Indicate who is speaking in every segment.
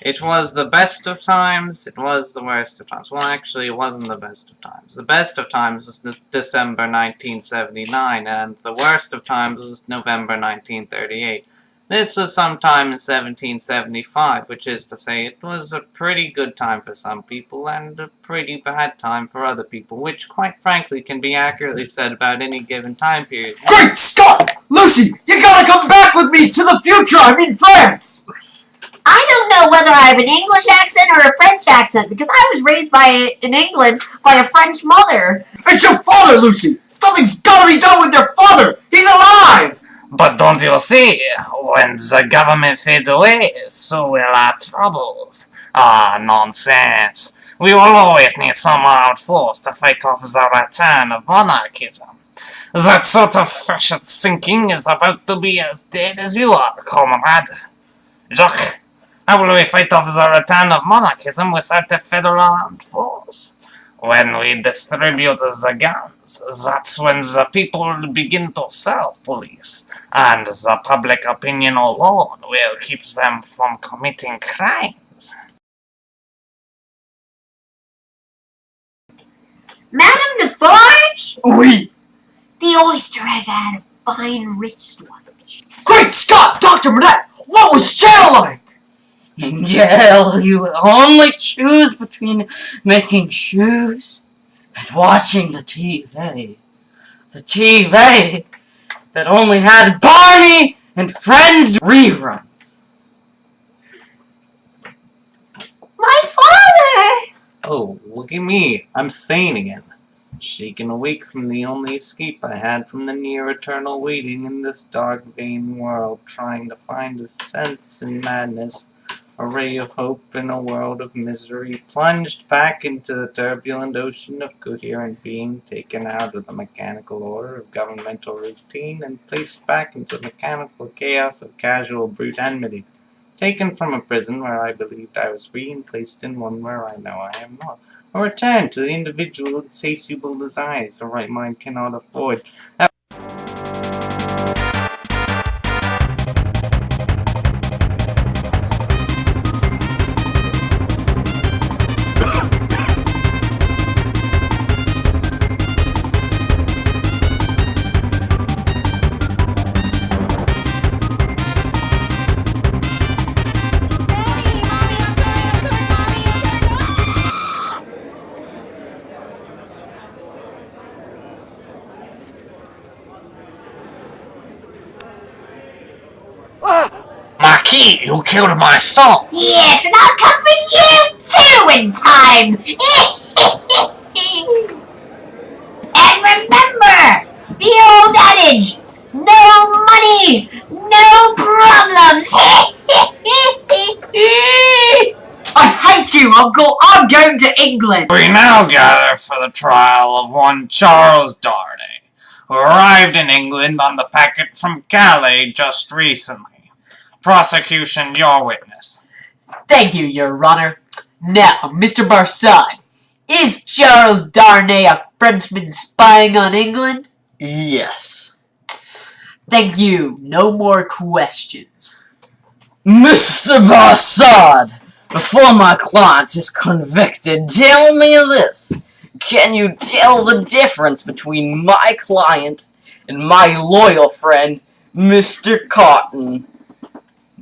Speaker 1: It was the best of times, it was the worst of times. Well, actually, it wasn't the best of times. The best of times was December 1979, and the worst of times was November 1938. This was sometime in 1775, which is to say it was a pretty good time for some people and a pretty bad time for other people, which quite frankly can be accurately said about any given time period.
Speaker 2: Great Scott! Lucy, you gotta come back with me to the future! I'm in France!
Speaker 3: I don't know whether I have an English accent or a French accent, because I was raised in England by a French mother.
Speaker 2: It's your father, Lucy! Something's gotta be done with your father! He's alive!
Speaker 4: But don't you see, when the government fades away, so will our troubles. Ah, nonsense. We will always need some armed force to fight off the return of monarchism. That sort of fascist thinking is about to be as dead as you are, comrade. Jacques, how will we fight off the return of monarchism without a federal armed force? When we distribute the guns, that's when the people will begin to self-police, and the public opinion alone will keep them from committing crimes.
Speaker 3: Madame Defarge?
Speaker 2: Oui!
Speaker 3: The oyster has had a fine wristwatch.
Speaker 2: Great Scott, Dr. Manette! What was jail like?
Speaker 5: In jail, you only choose between making shoes and watching the TV. The TV that only had Barney and Friends reruns.
Speaker 3: My father!
Speaker 1: Oh, look at me. I'm sane again. Shaken awake from the only escape I had from the near eternal waiting in this dark, vain world, trying to find a sense in madness, a ray of hope in a world of misery, plunged back into the turbulent ocean of coherent being, taken out of the mechanical order of governmental routine, and placed back into the mechanical chaos of casual brute enmity, taken from a prison where I believed I was free and placed in one where I know I am not. A return to the individual insatiable desires the right mind cannot afford.
Speaker 4: Marquis, you killed my son!
Speaker 3: Yes, and I'll come for you too in time! And remember, the old adage, no money, no problems!
Speaker 2: I hate you, Uncle! I'm going to England!
Speaker 4: We now gather for the trial of one Charles Darnay, who arrived in England on the packet from Calais just recently. Prosecution, your witness.
Speaker 2: Thank you, Your Honor. Now, Mr. Barsad, is Charles Darnay a Frenchman spying on England?
Speaker 5: Yes.
Speaker 2: Thank you. No more questions.
Speaker 5: Mr. Barsad, before my client is convicted, tell me this. Can you tell the difference between my client and my loyal friend, Mr. Cotton?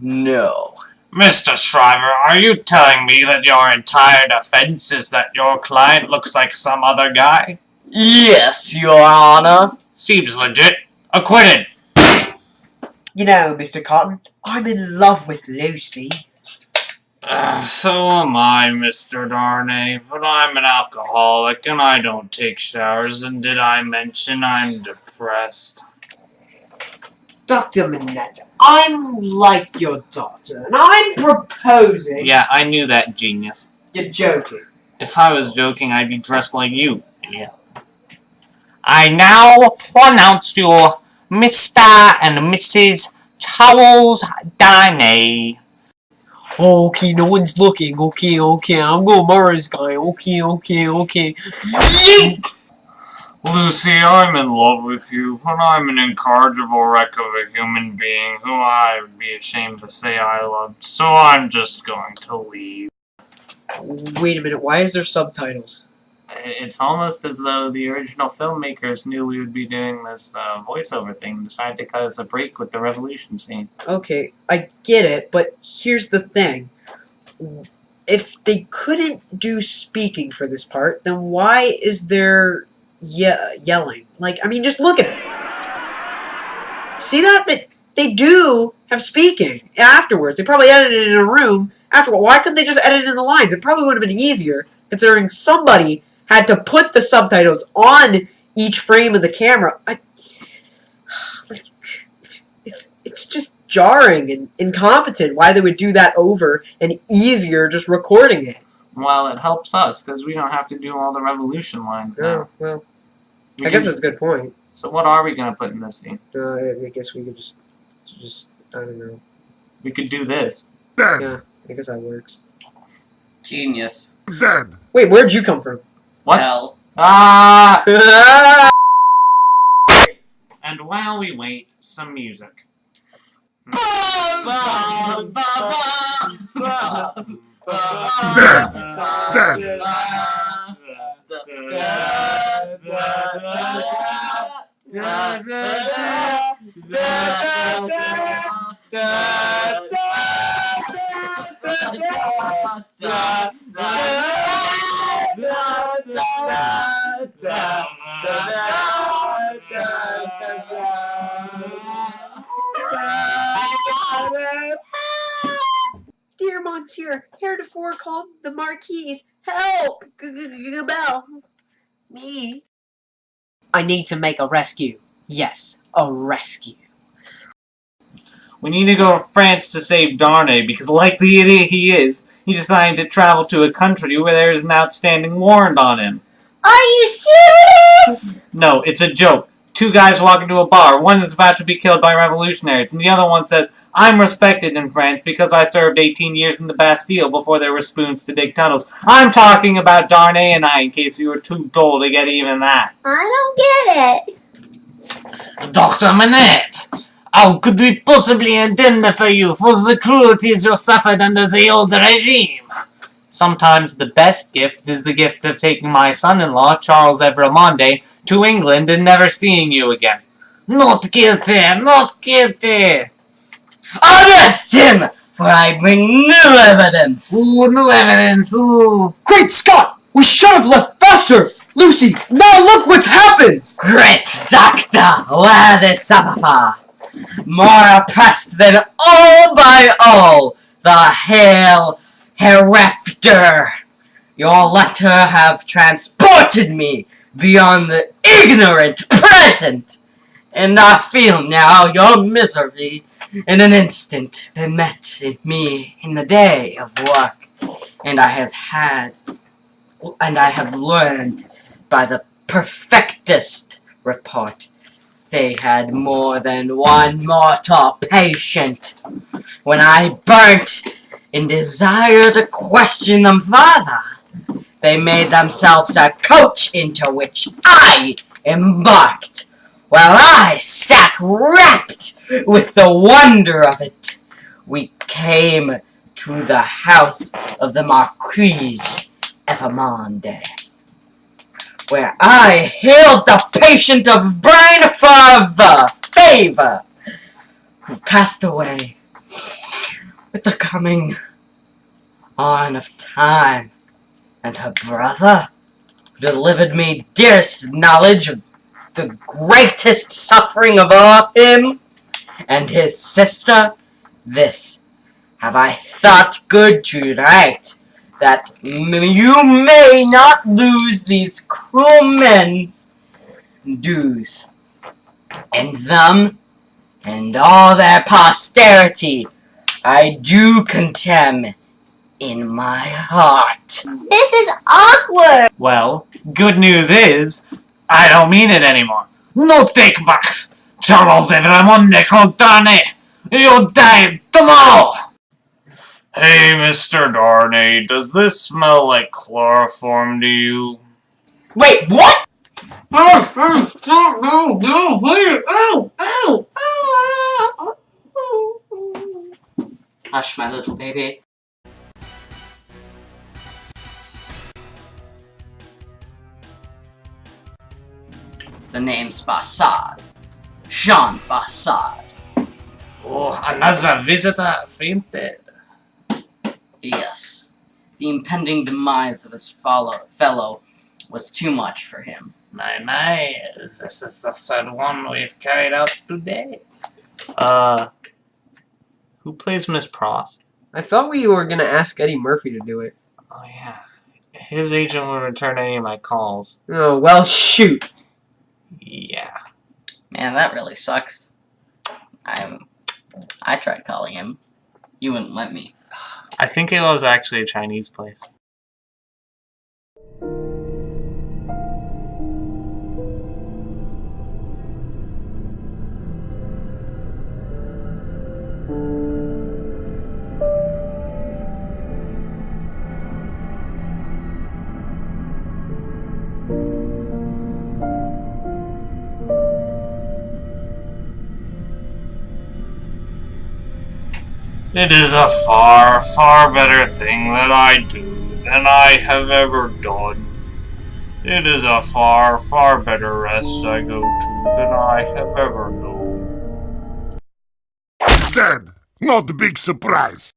Speaker 5: No.
Speaker 4: Mr. Shriver, are you telling me that your entire defense is that your client looks like some other guy?
Speaker 5: Yes, Your Honor.
Speaker 4: Seems legit. Acquitted.
Speaker 2: You know, Mr. Cotton, I'm in love with Lucy.
Speaker 4: So am I, Mr. Darnay, but I'm an alcoholic and I don't take showers, and did I mention I'm depressed?
Speaker 2: Dr. Manette, I'm like your daughter, and I'm proposing...
Speaker 1: Yeah, I knew that, genius.
Speaker 2: You're joking.
Speaker 1: If I was joking, I'd be dressed like you, idiot.
Speaker 4: I now pronounce you Mr. and Mrs. Charles Darnay.
Speaker 2: Okay, no one's looking. Okay, I'm gonna murder this guy. Okay.
Speaker 1: Lucy, I'm in love with you, but I'm an incorrigible wreck of a human being who I would be ashamed to say I loved, so I'm just going to leave.
Speaker 2: Wait a minute, why is there subtitles?
Speaker 1: It's almost as though the original filmmakers knew we would be doing this voiceover thing and decided to cut us a break with the revolution scene.
Speaker 2: Okay, I get it, but here's the thing. If they couldn't do speaking for this part, then why is there yelling? Like, I mean, just look at this. See that? That they do have speaking afterwards. They probably edited it in a room afterwards. Why couldn't they just edit it in the lines? It probably would have been easier, considering somebody had to put the subtitles on each frame of the camera. It's just jarring and incompetent why they would do that over and easier just recording it.
Speaker 1: Well, it helps us, because we don't have to do all the revolution lines now.
Speaker 2: Oh, well, I guess that's a good point.
Speaker 1: So what are we going to put in this scene?
Speaker 2: I guess we could just, I don't know.
Speaker 1: We could do this.
Speaker 2: Yeah, I guess that works.
Speaker 5: Genius.
Speaker 6: Dead.
Speaker 2: Wait, where'd you come from?
Speaker 1: What?
Speaker 5: Hell.
Speaker 1: Ah! And while we wait, some music.
Speaker 6: Dead.
Speaker 2: Dear Monsieur, heretofore called the Marquise, help! Bell. Me. I need to make a rescue. Yes, a rescue.
Speaker 1: We need to go to France to save Darnay, because like the idiot he is, he decided to travel to a country where there is an outstanding warrant on him.
Speaker 3: Are you serious?
Speaker 1: No, it's a joke. Two guys walk into a bar. One is about to be killed by revolutionaries, and the other one says, I'm respected in France because I served 18 years in the Bastille before there were spoons to dig tunnels. I'm talking about Darnay and I, in case you were too dull to get even that.
Speaker 3: I don't get it.
Speaker 4: Dr. Manette, how could we possibly indemnify you for the cruelties you suffered under the old regime?
Speaker 1: Sometimes the best gift is the gift of taking my son-in-law, Charles Evremonde, to England and never seeing you again.
Speaker 4: Not guilty, not guilty.
Speaker 5: Arrest him! For I bring new evidence!
Speaker 4: Ooh, no evidence, ooh.
Speaker 2: Great Scott! We should have left faster! Lucy, now look what's happened!
Speaker 5: Great doctor, where the sapapa? More oppressed than all by all, the hail hereafter. Your letter have transported me beyond the ignorant present, and I feel now your misery in an instant that met me in the day of work, and I have learned by the perfectest report they had more than one mortal patient. When I burnt in desire to question them further, they made themselves a coach into which I embarked, while I sat rapt with the wonder of it. We came to the house of the Marquise Evermonde, where I hailed the patient of brain fever, who passed away with the coming on of time, and her brother, who delivered me dearest knowledge of the greatest suffering of all him, and his sister. This have I thought good to write, that you may not lose these cruel men's dues, and them and all their posterity I do contemn in my heart.
Speaker 3: This is awkward.
Speaker 1: Well, good news is, I don't mean it anymore.
Speaker 4: No take backs. Charles Evremonde called Darnay. You die tomorrow.
Speaker 1: Hey, Mr. Darnay, does this smell like chloroform to you?
Speaker 2: Wait, what?
Speaker 5: Hush, my little baby. The name's Bassad. Jean Bassad.
Speaker 1: Oh, another visitor fainted.
Speaker 5: Yes. The impending demise of his fellow was too much for him.
Speaker 1: My, this is the third one we've carried out today. Who plays Miss Pross?
Speaker 2: I thought we were gonna ask Eddie Murphy to do it.
Speaker 1: Oh yeah. His agent will return any of my calls.
Speaker 2: Oh, well, shoot.
Speaker 1: Yeah.
Speaker 5: Man, that really sucks. I tried calling him. You wouldn't let me.
Speaker 1: I think it was actually a Chinese place. It is a far, far better thing that I do than I have ever done. It is a far, far better rest I go to than I have ever known.
Speaker 6: Dead! Not a big surprise!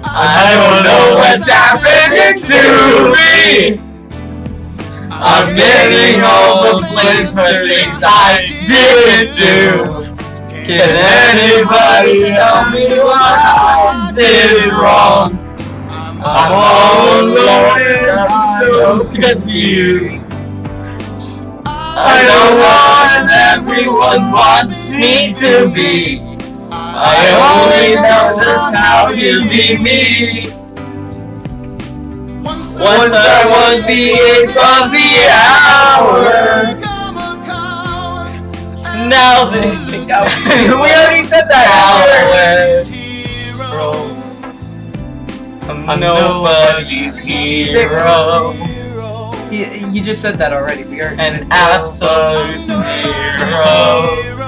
Speaker 4: I don't know what's happening to me. I'm getting all the blames for things I didn't do. Can anybody tell me what I did wrong? I'm all alone and I'm so confused. I know what everyone wants me to be. I only know just how to be me. Once I was the ape of the hour. Now they think we already did that. I'm nobody's hero.
Speaker 2: He just said that already. We are
Speaker 4: An absolute zero.